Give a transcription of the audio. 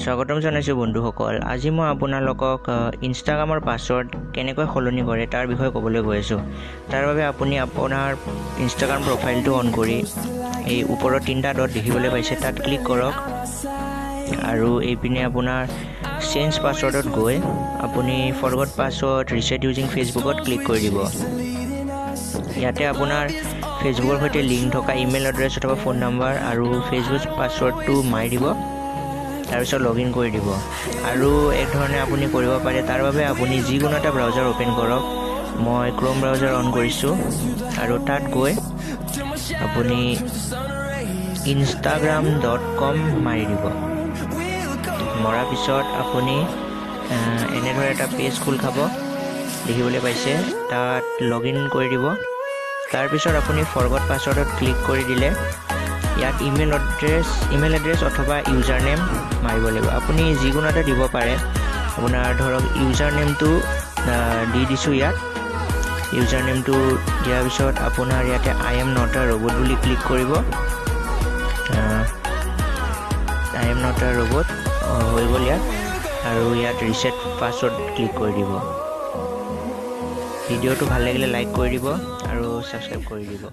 স্বাগতম জনাইছোঁ বন্ধুসকল। আজি মই আপোনালোকক ইনষ্টাগ্ৰামৰ পাছৱৰ্ড কেনেকৈ সলনি কৰে তাৰ বিষয়ে ক'বলৈ গৈ আছোঁ। তাৰ বাবে আপুনি আপোনাৰ ইনষ্টাগ্ৰাম প্ৰফাইলটো অন কৰি এই ওপৰত তিনিটা ডট দেখিবলৈ পাইছে, তাত ক্লিক কৰক আৰু এইপিনে আপোনাৰ চেঞ্জ পাছৱৰ্ডত গৈ আপুনি ফৰগট পাছৱৰ্ড ৰিছেট ইউজিং ফেচবুকত ক্লিক কৰি দিব। ইয়াতে আপোনাৰ ফেচবুকৰ সৈতে লিংক থকা ইমেইল এড্ৰেছ অথবা ফোন নম্বৰ আৰু ফেচবুক পাছৱৰ্ডটো মাৰি দিব। তাৰপিছত লগইন কৰি দিব আৰু এক ধৰণে আপুনি কৰিব পাৰে। তাৰ বাবে আপুনি যিকোনো এটা ব্ৰাউজাৰ অ'পেন কৰক। মই ক্ৰ'ম ব্ৰাউজাৰ অন কৰিছোঁ আৰু তাত গৈ আপুনি instagram.com মাৰি দিব। মৰাৰ পিছত আপুনি এনেদৰে এটা পেজ খোল খাব, দেখিবলৈ পাইছে। তাত লগইন কৰি দিব। তাৰপিছত আপুনি ফৰগট পাছৱৰ্ডত ক্লিক কৰি দিলে ইয়াত ইমেইল এড্ৰেছ অথবা ইউজাৰ নেম মাৰিব লাগিব। আপুনি যিকোনো এটা দিব পাৰে। আপোনাৰ ধৰক ইউজাৰ নেমটো দি দিছোঁ। ইয়াত ইউজাৰ নেমটো দিয়াৰ পিছত আপোনাৰ ইয়াতে I am not a robot বুলি ক্লিক কৰিব। I am not a robot হৈ গ'ল ইয়াত, আৰু ইয়াত ৰিছেট পাছৱৰ্ড ক্লিক কৰি দিব। ভিডিঅ'টো ভাল লাগিলে লাইক কৰি দিব আৰু ছাবস্ক্ৰাইব কৰি দিব।